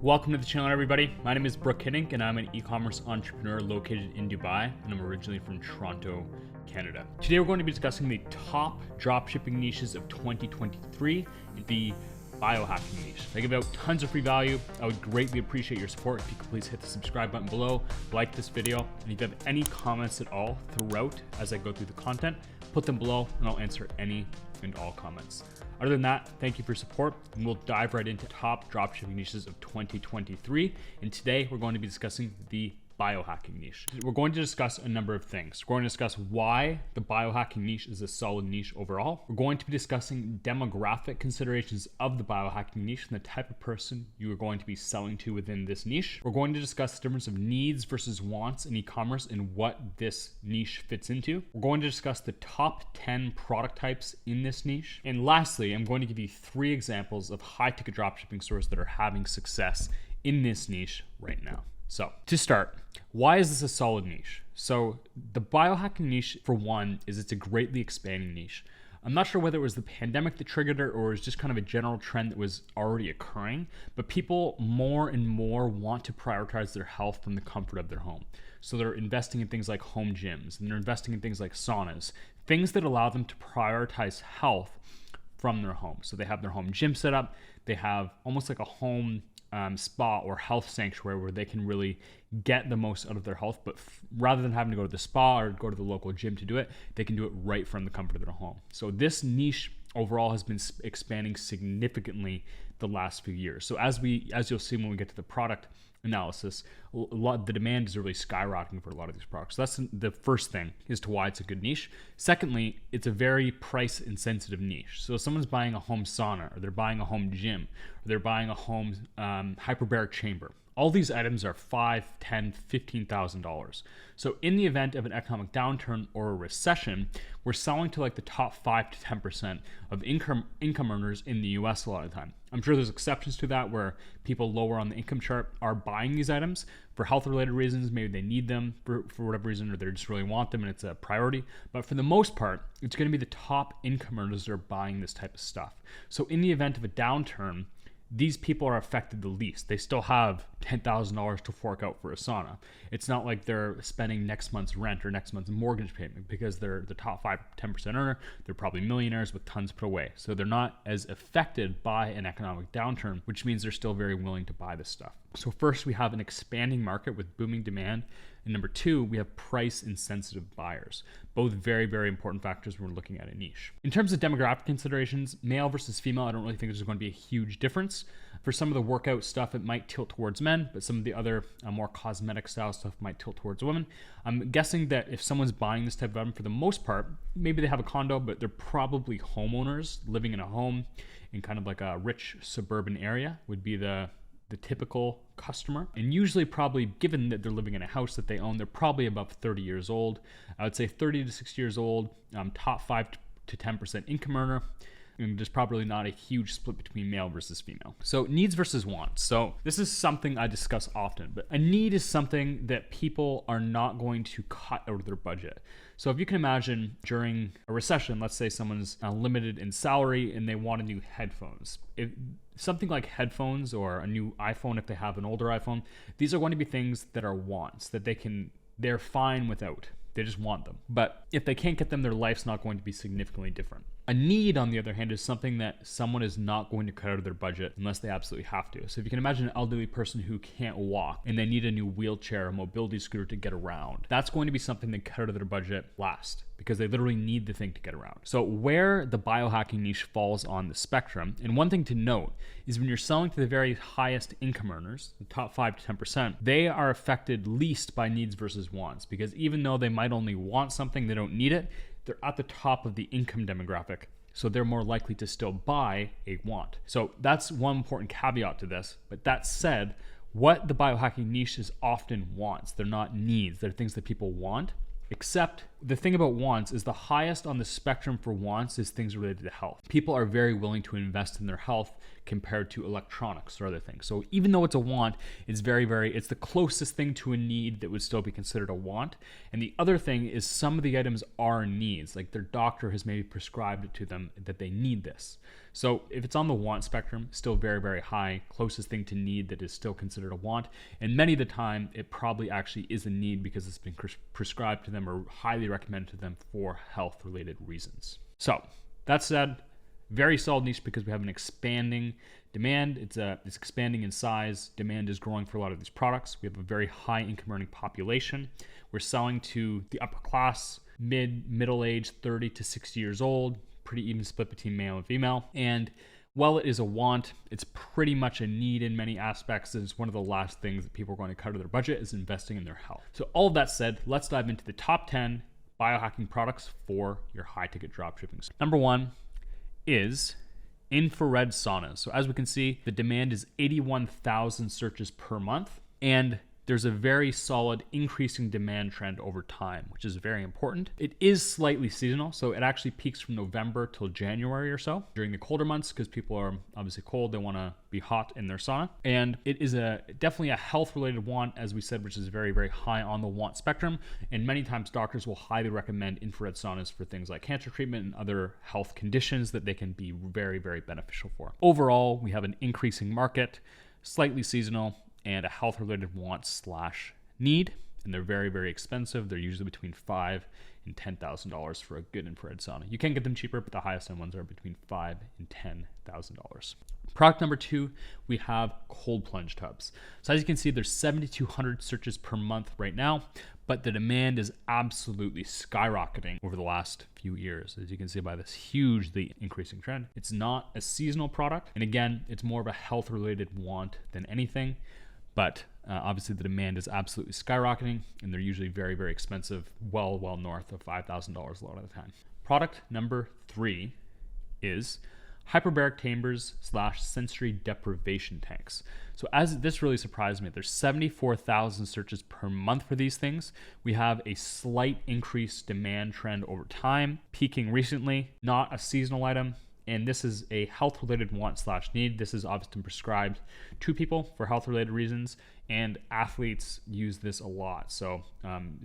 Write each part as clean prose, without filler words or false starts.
Welcome to the channel, everybody. My name is Brooke Hiddink, and I'm an e-commerce entrepreneur located in Dubai, and I'm originally from Toronto, Canada. Today, we're going to be discussing the top dropshipping niches of 2023, the biohacking niche. I give out tons of free value. I would greatly appreciate your support if you could please hit the subscribe button below, like this video, and if you have any comments at all throughout as I go through the content, put them below, and I'll answer any and all comments. Other than that, thank you for your support, and we'll dive right into top dropshipping niches of 2023. And today we're going to be discussing the biohacking niche. We're going to discuss a number of things. We're going to discuss why the biohacking niche is a solid niche overall. We're going to be discussing demographic considerations of the biohacking niche and the type of person you are going to be selling to within this niche. We're going to discuss the difference of needs versus wants in e-commerce and what this niche fits into. We're going to discuss the top 10 product types in this niche. And lastly, I'm going to give you 3 examples of high-ticket dropshipping stores that are having success in this niche right now. So to start, why is this a solid niche? So the biohacking niche, for one, is it's a greatly expanding niche. I'm not sure whether it was the pandemic that triggered it or it was just kind of a general trend that was already occurring, but people more and more want to prioritize their health from the comfort of their home. So they're investing in things like home gyms, and they're investing in things like saunas, things that allow them to prioritize health from their home. So they have their home gym set up, they have almost like a home spa or health sanctuary where they can really get the most out of their health, but rather than having to go to the spa or go to the local gym to do it, they can do it right from the comfort of their home. So this niche overall has been expanding significantly the last few years. So as you'll see when we get to the product analysis, the demand is really skyrocketing for a lot of these products. So that's the first thing as to why it's a good niche. Secondly, it's a very price insensitive niche. So if someone's buying a home sauna, or they're buying a home gym, or they're buying a home hyperbaric chamber, all these items are $5,000, $10,000, $15,000. So in the event of an economic downturn or a recession, we're selling to like the top 5 to 10% of income earners in the US a lot of the time. I'm sure there's exceptions to that where people lower on the income chart are buying these items for health related reasons. Maybe they need them for whatever reason, or they just really want them and it's a priority. But for the most part, it's going to be the top income earners that are buying this type of stuff. So in the event of a downturn, these people are affected the least. They still have $10,000 to fork out for a sauna. It's not like they're spending next month's rent or next month's mortgage payment because they're the top 5, 10% earner. They're probably millionaires with tons put away. So they're not as affected by an economic downturn, which means they're still very willing to buy this stuff. So first, we have an expanding market with booming demand. And number 2, we have price insensitive buyers. Both very, very important factors when we're looking at a niche. In terms of demographic considerations, male versus female, I don't really think there's going to be a huge difference. For some of the workout stuff, it might tilt towards men, but some of the other more cosmetic style stuff might tilt towards women. I'm guessing that if someone's buying this type of item, for the most part, maybe they have a condo, but they're probably homeowners living in a home in kind of like a rich suburban area would be the typical customer. And usually probably, given that they're living in a house that they own, they're probably above 30 years old. I would say 30 to 60 years old, top 5 to 10% income earner. And there's probably not a huge split between male versus female. So needs versus wants. So this is something I discuss often, but a need is something that people are not going to cut out of their budget. So if you can imagine during a recession, let's say someone's limited in salary and they want a new headphones. If something like headphones or a new iPhone, if they have an older iPhone, these are going to be things that are wants that they're fine without. They just want them. But if they can't get them, their life's not going to be significantly different. A need, on the other hand, is something that someone is not going to cut out of their budget unless they absolutely have to. So if you can imagine an elderly person who can't walk and they need a new wheelchair, a mobility scooter to get around, that's going to be something they cut out of their budget last because they literally need the thing to get around. So where the biohacking niche falls on the spectrum, and one thing to note is when you're selling to the very highest income earners, the top 5 to 10%, they are affected least by needs versus wants because even though they might only want something, they don't need it, they're at the top of the income demographic. So they're more likely to still buy a want. So that's one important caveat to this. But that said, what the biohacking niche is often wants. They're not needs. They're things that people want, except the thing about wants is the highest on the spectrum for wants is things related to health. People are very willing to invest in their health compared to electronics or other things. So even though it's a want, it's it's the closest thing to a need that would still be considered a want. And the other thing is some of the items are needs, like their doctor has maybe prescribed it to them that they need this. So if it's on the want spectrum, still very high, closest thing to need that is still considered a want. And many of the time, it probably actually is a need because it's been prescribed to them or highly recommended to them for health-related reasons. So that said, very solid niche because we have an expanding demand. It's expanding in size. Demand is growing for a lot of these products. We have a very high income earning population. We're selling to the upper class, middle age, 30 to 60 years old, pretty even split between male and female. And while it is a want, it's pretty much a need in many aspects. It's one of the last things that people are going to cut out of their budget is investing in their health. So all of that said, let's dive into the top 10 biohacking products for your high ticket dropshipping. Number 1 is infrared saunas. So as we can see, the demand is 81,000 searches per month, and there's a very solid increasing demand trend over time, which is very important. It is slightly seasonal, so it actually peaks from November till January or so during the colder months because people are obviously cold. They want to be hot in their sauna. And it is definitely a health-related want, as we said, which is very high on the want spectrum. And many times doctors will highly recommend infrared saunas for things like cancer treatment and other health conditions that they can be very beneficial for. Overall, we have an increasing market, slightly seasonal, and a health-related want/need, and they're very expensive. They're usually between $5,000 and $10,000 for a good infrared sauna. You can get them cheaper, but the highest end ones are between $5,000 and $10,000. Product number 2, we have cold plunge tubs. So as you can see, there's 7,200 searches per month right now, but the demand is absolutely skyrocketing over the last few years, as you can see by this hugely increasing trend. It's not a seasonal product, and again, it's more of a health-related want than anything. But obviously the demand is absolutely skyrocketing, and they're usually very expensive, well north of $5,000 a lot of the time. Product number 3 is Hyperbaric Chambers / sensory deprivation tanks. So as this really surprised me, there's 74,000 searches per month for these things. We have a slight increased demand trend over time, peaking recently, not a seasonal item. And this is a health-related want/need. This is obviously prescribed to people for health-related reasons, and athletes use this a lot. So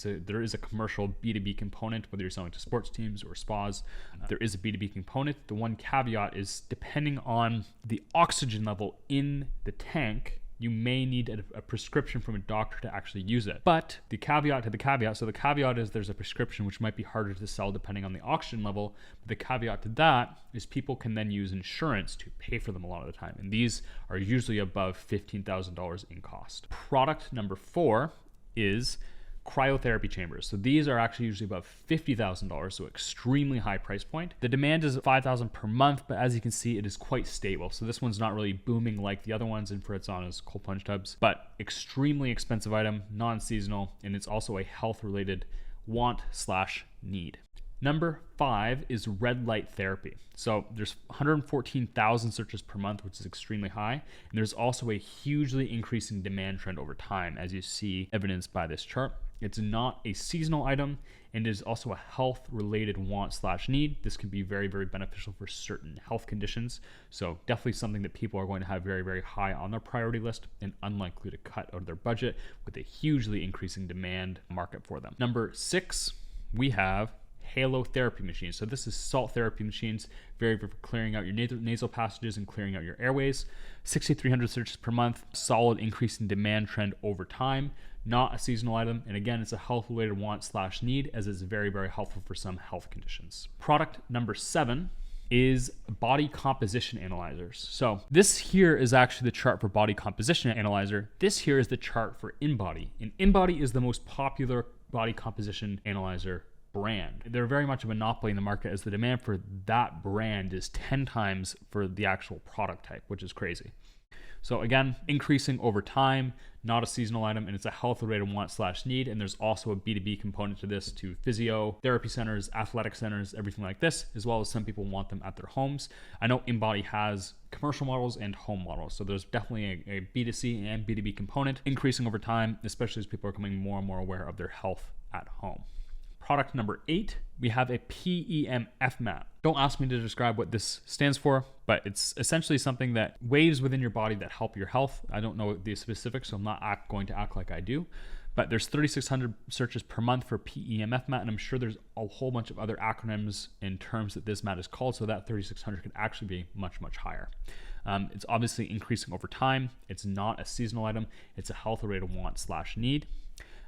there is a commercial B2B component, whether you're selling to sports teams or spas. There is a B2B component. The one caveat is depending on the oxygen level in the tank, you may need a prescription from a doctor to actually use it. But the caveat to the caveat, so the caveat is there's a prescription which might be harder to sell depending on the oxygen level. But the caveat to that is people can then use insurance to pay for them a lot of the time. And these are usually above $15,000 in cost. Product number 4 is cryotherapy chambers. So these are actually usually about $50,000, so extremely high price point. The demand is $5,000 per month, but as you can see, it is quite stable. So this one's not really booming like the other ones, infrared saunas, cold plunge tubs, but extremely expensive item, non-seasonal, and it's also a health-related want/need. Number 5 is red light therapy. So there's 114,000 searches per month, which is extremely high. And there's also a hugely increasing demand trend over time, as you see evidenced by this chart. It's not a seasonal item, and is also a health-related want/need. This can be very beneficial for certain health conditions. So definitely something that people are going to have very high on their priority list and unlikely to cut out of their budget with a hugely increasing demand market for them. Number 6, we have halo therapy machines. So this is salt therapy machines, very for clearing out your nasal passages and clearing out your airways. 6,300 searches per month, solid increase in demand trend over time, not a seasonal item. And again, it's a health-related want/need, as it's very helpful for some health conditions. Product number 7 is body composition analyzers. So this here is actually the chart for body composition analyzer. This here is the chart for InBody. And InBody is the most popular body composition analyzer brand. They're very much a monopoly in the market, as the demand for that brand is 10 times for the actual product type, which is crazy. So again, increasing over time, not a seasonal item, and it's a health-related want/need. And there's also a B2B component to this, to physio, therapy centers, athletic centers, everything like this, as well as some people want them at their homes. I know InBody has commercial models and home models, so there's definitely a B2C and B2B component increasing over time, especially as people are becoming more and more aware of their health at home. product number 8, we have a PEMF Map. Don't ask me to describe what this stands for, but it's essentially something that waves within your body that help your health. I don't know the specifics, so I'm not going to act like I do. But there's 3,600 searches per month for PEMF mat, and I'm sure there's a whole bunch of other acronyms and terms that this mat is called, so that 3,600 could actually be much, much higher. It's obviously increasing over time. It's not a seasonal item. It's a health-related want/need.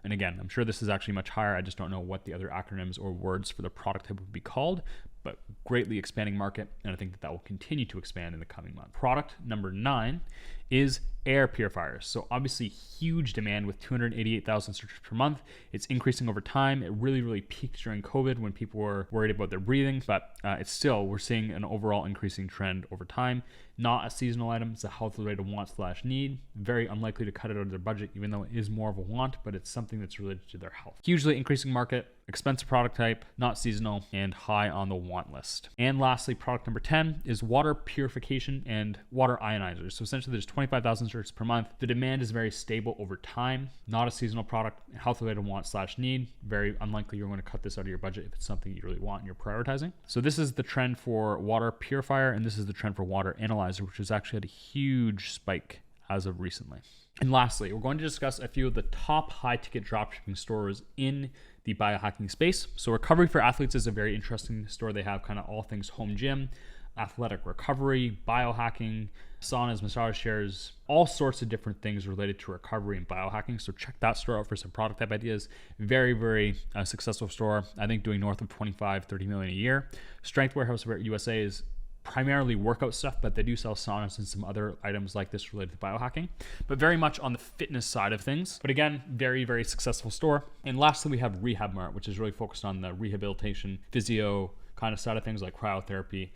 And again, I'm sure this is actually much higher. I just don't know what the other acronyms or words for the product type would be called, but greatly expanding market, and I think that will continue to expand in the coming month. Product number 9 is air purifiers. So obviously huge demand with 288,000 searches per month. It's increasing over time. It really peaked during COVID when people were worried about their breathing, but we're seeing an overall increasing trend over time. Not a seasonal item, it's a health-related want/need. Very unlikely to cut it out of their budget, even though it is more of a want, but it's something that's related to their health. Hugely increasing market, expensive product type, not seasonal, and high on the want list. And lastly, product number 10 is water purification and water ionizers. So essentially there's 25,000 searches per month. The demand is very stable over time, not a seasonal product, health-related want/need. Very unlikely you're going to cut this out of your budget if it's something you really want and you're prioritizing. So this is the trend for water purifier, and this is the trend for water analyzer, which has actually had a huge spike as of recently. And lastly, we're going to discuss a few of the top high-ticket dropshipping stores in the biohacking space. So Recovery for Athletes is a very interesting store. They have kind of all things home gym, athletic recovery, biohacking, saunas, massage chairs, all sorts of different things related to recovery and biohacking. So check that store out for some product type ideas. Very successful store. I think doing north of 25-30 million a year. Strength Warehouse USA is primarily workout stuff, but they do sell saunas and some other items like this related to biohacking, but very much on the fitness side of things. But again, very successful store. And lastly, we have Rehab Mart, which is really focused on the rehabilitation, physio kind of side of things like cryotherapy,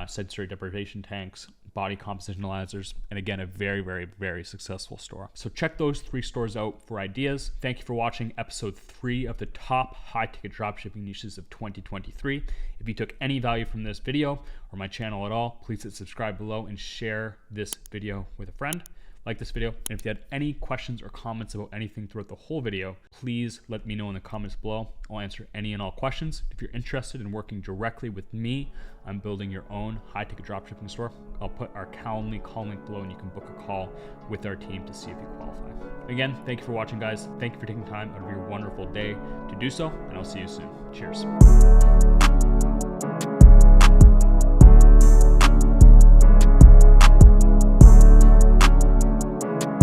sensory deprivation tanks, body composition analyzers, and again, a very successful store. So check those 3 stores out for ideas. Thank you for watching episode 3 of the top high-ticket dropshipping niches of 2023. If you took any value from this video or my channel at all, please hit subscribe below and share this video with a friend. Like this video, and if you had any questions or comments about anything throughout the whole video, please let me know in the comments below. I'll answer any and all questions. If you're interested in working directly with me on building your own high-ticket dropshipping store, I'll put our Calendly call link below and you can book a call with our team to see if you qualify. Again, thank you for watching, guys. Thank you for taking time out of your wonderful day to do so, and I'll see you soon. Cheers.